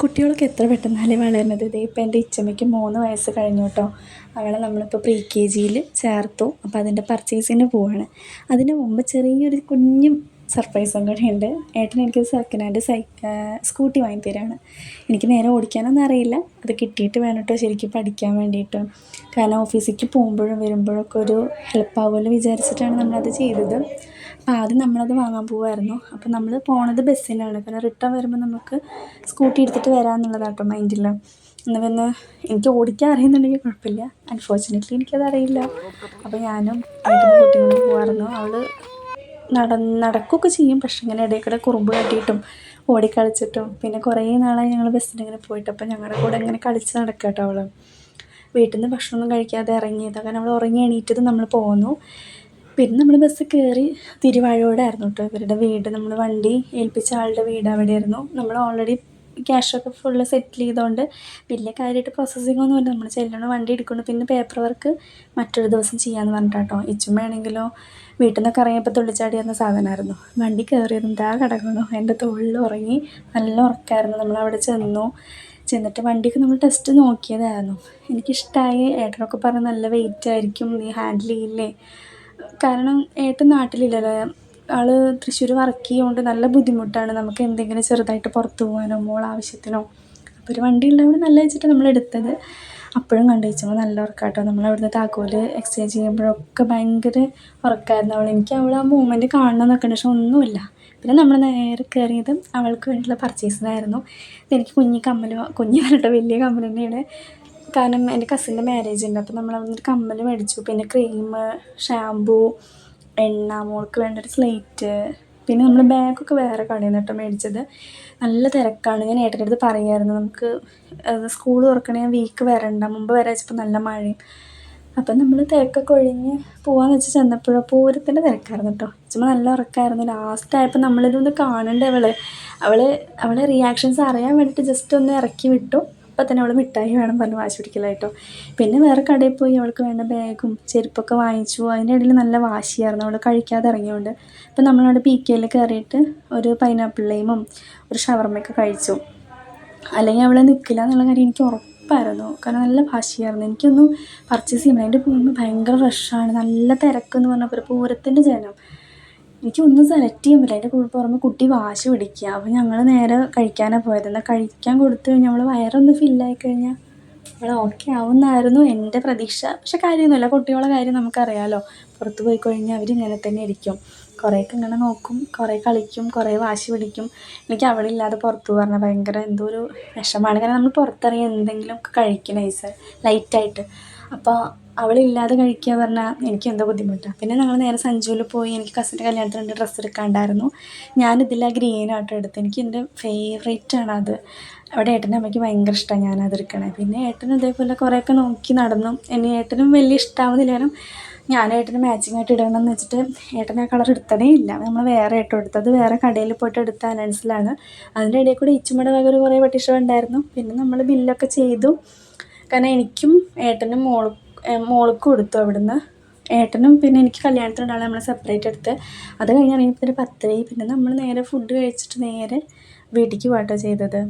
കുട്ടികളൊക്കെ എത്ര പെട്ടെന്നല്ലേ വളരുന്നത്. ദേ ഇപ്പം എൻ്റെ ഇച്ചമ്മയ്ക്ക് 3 വയസ്സ് കഴിഞ്ഞു കേട്ടോ. അവളെ നമ്മളിപ്പോൾ പ്രീ കെ ജിയിൽ ചേർത്തു. അപ്പോൾ അതിൻ്റെ പർച്ചേസിന് പോവാണ്. അതിന് മുമ്പ് ചെറിയൊരു കുഞ്ഞു സർപ്രൈസും കൂടെ ഉണ്ട്. ഏട്ടൻ എനിക്ക് സെക്കൻഡ് ഹാൻഡ് സ്കൂട്ടി വാങ്ങി തരാണ്. എനിക്ക് നേരെ ഓടിക്കാനൊന്നും അറിയില്ല. അത് കിട്ടിയിട്ട് വേണം കേട്ടോ ശരിക്കും പഠിക്കാൻ വേണ്ടിയിട്ട്. കാരണം ഓഫീസിലേക്ക് പോകുമ്പോഴും വരുമ്പോഴൊക്കെ ഒരു ഹെൽപ്പാകുമല്ലോ വിചാരിച്ചിട്ടാണ് നമ്മളത് ചെയ്തത്. അപ്പോൾ ആദ്യം നമ്മളത് വാങ്ങാൻ പോവുമായിരുന്നു. അപ്പോൾ നമ്മൾ പോണത് ബസ്സിനാണ്. കാരണം റിട്ടേൺ വരുമ്പോൾ നമുക്ക് സ്കൂട്ടി എടുത്തിട്ട് വരാമെന്നുള്ളതാണ് കേട്ടോ മൈൻഡിൽ. എന്ന് പിന്നെ എനിക്ക് ഓടിക്കാൻ അറിയുന്നുണ്ടെങ്കിൽ കുഴപ്പമില്ല. അൺഫോർച്യുനേറ്റ്ലി എനിക്കത് അറിയില്ല. അപ്പോൾ ഞാനും ഏട്ടനും കുട്ടികളും പോകുമായിരുന്നു. അവൾ നടക്കുകയൊക്കെ ചെയ്യും. പക്ഷെ ഇങ്ങനെ ഇടയ്ക്കിടെ കുറുമ്പ് കാട്ടിയിട്ടും ഓടിക്കളിച്ചിട്ടും പിന്നെ കുറേ നാളായി ഞങ്ങൾ ബസ്സിലിങ്ങനെ പോയിട്ട്. അപ്പോൾ ഞങ്ങളുടെ കൂടെ ഇങ്ങനെ കളിച്ച് നടക്കുക കേട്ടോ അവൾ. വീട്ടിൽ നിന്ന് ഭക്ഷണമൊന്നും കഴിക്കാതെ ഇറങ്ങിയത്. കാരണം അവൾ ഉറങ്ങി എണീറ്റത് നമ്മൾ പോന്നു. പിന്നെ നമ്മൾ ബസ് കയറി തിരുവാഴയോടായിരുന്നു കേട്ടോ ഇവരുടെ വീട്. നമ്മൾ വണ്ടി ഏൽപ്പിച്ച ആളുടെ വീട് അവിടെയായിരുന്നു. നമ്മൾ ഓൾറെഡി ക്യാഷൊക്കെ ഫുള്ള് സെറ്റിൽ ചെയ്തുകൊണ്ട് വലിയ കാര്യമായിട്ട് പ്രോസസ്സിങ്ങൊന്നും ഇല്ല. നമ്മൾ ചെല്ലണം, വണ്ടി എടുക്കണം, പിന്നെ പേപ്പർ വർക്ക് മറ്റൊരു ദിവസം ചെയ്യാമെന്ന് പറഞ്ഞിട്ടോ. ഇച്ചുമ്മയാണെങ്കിലോ വീട്ടിൽ നിന്നൊക്കെ ഇറങ്ങിയപ്പോൾ തുള്ളിച്ചാടി എന്ന സാധനമായിരുന്നു. വണ്ടി കയറിയതും ദാ കിടക്കണു എൻ്റെ തോളിൽ ഉറങ്ങി. നല്ല ഉറക്കമായിരുന്നു. നമ്മളവിടെ ചെന്നിട്ട് വണ്ടിയൊക്കെ നമ്മൾ ടെസ്റ്റ് നോക്കിയതായിരുന്നു. എനിക്കിഷ്ടമായി. ഏട്ടനൊക്കെ പറഞ്ഞ് നല്ല വെയിറ്റ് ആയിരിക്കും, നീ ഹാൻഡിൽ ചെയ്യില്ലേ. കാരണം ഏട്ടൻ നാട്ടിലില്ലല്ലോ. ആൾ തൃശ്ശൂർ വർക്ക് ചെയ്യുന്നതുകൊണ്ട് നല്ല ബുദ്ധിമുട്ടാണ് നമുക്ക് എന്തെങ്കിലും ചെറുതായിട്ട് പുറത്ത് പോകാനോ ആവശ്യത്തിനോ. അപ്പോൾ ഒരു വണ്ടി ഉള്ളതുകൊണ്ട് നല്ല വെച്ചിട്ട് നമ്മൾ എടുത്തത്. അപ്പോഴും കണ്ടുവച്ചപ്പോൾ നല്ല ഉറക്കാട്ടോ. നമ്മളവിടുന്ന് താക്കോല് എക്സ്ചേഞ്ച് ചെയ്യുമ്പോഴൊക്കെ ഭയങ്കര ഉറക്കമായിരുന്നു അവൾ. എനിക്ക് അവൾ ആ മൂമെൻറ്റ് കാണണം എന്നൊക്കെ ഉണ്ട്. പക്ഷെ ഒന്നുമില്ല. പിന്നെ നമ്മൾ നേരെ കയറിയത് അവൾക്ക് വേണ്ടിയിട്ടുള്ള പർച്ചേസിനായിരുന്നു. എനിക്ക് കുഞ്ഞ് പറഞ്ഞിട്ട് വലിയ കമ്മൽ തന്നെയാണ്. കാരണം എൻ്റെ കസിൻ്റെ മാരേജ് ഉണ്ട്. അപ്പോൾ നമ്മൾ അവിടെ നിന്നൊരു കമ്മൽ മേടിച്ചു. പിന്നെ ക്രീം, ഷാമ്പൂ, എണ്ണ, മോൾക്ക് വേണ്ടൊരു സ്ലേറ്റ്, പിന്നെ നമ്മൾ ബാഗൊക്കെ വേറെ കടയിൽ നിന്ന് കേട്ടോ മേടിച്ചത്. നല്ല തിരക്കാണ്. ഞാൻ ഏട്ടൻ്റെ അടുത്ത് പറയുമായിരുന്നു നമുക്ക് സ്കൂൾ തുറക്കണേ വീക്ക് വരണ്ട, മുമ്പ് വരാൻ വെച്ചപ്പോൾ നല്ല മഴയും. അപ്പം നമ്മൾ തിരക്കൊക്കെ ഒഴിഞ്ഞ് പോകാമെന്ന് വെച്ച് ചെന്നപ്പോഴോ പൂരത്തിൻ്റെ തിരക്കായിരുന്നു കേട്ടോ. ചുമ്മാ നല്ല ഉറക്കമായിരുന്നു. ലാസ്റ്റായപ്പോൾ നമ്മളിതൊന്ന് കാണണ്ടേ അവളെ റിയാക്ഷൻസ് അറിയാൻ വേണ്ടിയിട്ട് ജസ്റ്റ് ഒന്ന് ഇറക്കി വിട്ടു. അപ്പം തന്നെ അവൾ മിഠായി വേണം പറഞ്ഞ് വാശി പിടിക്കലായിട്ടോ. പിന്നെ വേറെ കടയിൽ പോയി അവൾക്ക് വേണ്ട ബാഗും ചെരുപ്പൊക്കെ വാങ്ങിച്ചു. അതിൻ്റെ ഇടയിൽ നല്ല വാശിയായിരുന്നു അവൾ കഴിക്കാതെ ഇറങ്ങിയോണ്ട്. അപ്പം നമ്മളവിടെ പി കെയിൽ കയറിയിട്ട് ഒരു പൈനാപ്പിൾ ലൈമും ഒരു ഷവർമ്മയൊക്കെ കഴിച്ചു. അല്ലെങ്കിൽ അവൾ നിൽക്കില്ല എന്നുള്ള കാര്യം എനിക്ക് ഉറപ്പായിരുന്നു. കാരണം നല്ല വാശിയായിരുന്നു. എനിക്കൊന്നും പർച്ചേസ് ചെയ്യണം. അതിൻ്റെ പോകുമ്പോൾ ഭയങ്കര റഷാണ്, നല്ല തിരക്കെന്ന് പറഞ്ഞപ്പോൾ ഒരു പൂരത്തിൻ്റെ ജനം. എനിക്കൊന്നും സെലക്ട് ചെയ്യാൻ പറ്റില്ല. അതിൻ്റെ പുറമെ കുട്ടി വാശി പിടിക്കുക. അപ്പോൾ ഞങ്ങൾ നേരെ കഴിക്കാനാണ് പോയത്. എന്നാൽ കഴിക്കാൻ കൊടുത്തു കഴിഞ്ഞാൽ അവൾ വയറൊന്ന് ഫില്ലായി കഴിഞ്ഞാൽ അവൾ ഓക്കെ ആവുമെന്നായിരുന്നു എൻ്റെ പ്രതീക്ഷ. പക്ഷെ കാര്യമൊന്നുമില്ല. കുട്ടികളുടെ കാര്യം നമുക്കറിയാമല്ലോ. പുറത്ത് പോയി കഴിഞ്ഞാൽ അവരിങ്ങനെ തന്നെ ഇരിക്കും. കുറേയൊക്കെ ഇങ്ങനെ നോക്കും, കുറേ കളിക്കും, കുറേ വാശി പിടിക്കും. എനിക്ക് അവളില്ലാതെ പുറത്ത് പറഞ്ഞാൽ ഭയങ്കര എന്തോ ഒരു വിഷമമാണ്. കാരണം നമ്മൾ പുറത്തിറങ്ങി എന്തെങ്കിലുമൊക്കെ കഴിക്കും ലൈറ്റായിട്ട്. അപ്പോൾ അവളില്ലാതെ കഴിക്കുക പറഞ്ഞാൽ എനിക്ക് എന്തോ ബുദ്ധിമുട്ടാണ്. പിന്നെ ഞങ്ങൾ നേരെ സഞ്ജുവിൽ പോയി. എനിക്ക് കസിൻ്റെ കല്യാണത്തിന് 2 ഡ്രസ്സ് എടുക്കാണ്ടായിരുന്നു. ഞാനിതിൽ ഗ്രീനാട്ടോ എടുത്തത്. എനിക്ക് എൻ്റെ ഫേവറേറ്റാണത്. അവിടെ ഏട്ടൻ്റെ അമ്മയ്ക്ക് ഭയങ്കര ഇഷ്ടമാണ് ഞാനതെടുക്കണേ. പിന്നെ ഏട്ടനും ഇതേപോലെ കുറേയൊക്കെ നോക്കി നടന്നു. ഇനി ഏട്ടനും വലിയ ഇഷ്ടമാവുന്നില്ല. കാരണം ഞാൻ ഏട്ടന് മാച്ചിങ് ആയിട്ട് ഇടണമെന്ന് വെച്ചിട്ട് ഏട്ടൻ ആ കളർ എടുത്തതേ ഇല്ല. നമ്മൾ വേറെ ഏട്ടൻ എടുത്തത് വേറെ കടയിൽ പോയിട്ട് എടുത്ത അലയൻസിലാണ്. അതിൻ്റെ ഇടയിൽ കൂടെ ഇച്ചുമ്മയുടെ വക ഒരു കുറേ പട്ടിഷ ഉണ്ടായിരുന്നു. പിന്നെ നമ്മൾ ബില്ലൊക്കെ ചെയ്തു. കാരണം എനിക്കും ഏട്ടനും മോൾക്കും എടുത്തു അവിടുന്ന്. ഏട്ടനും പിന്നെ എനിക്ക് കല്യാണത്തിനുണ്ടാകും നമ്മൾ സെപ്പറേറ്റ് എടുത്ത്. അത് കഴിഞ്ഞ് ഇറങ്ങിയപ്പോൾ 10 പിന്നെ നമ്മൾ നേരെ ഫുഡ് കഴിച്ചിട്ട് നേരെ വീട്ടിലേക്ക് പോകട്ടോ ചെയ്തത്.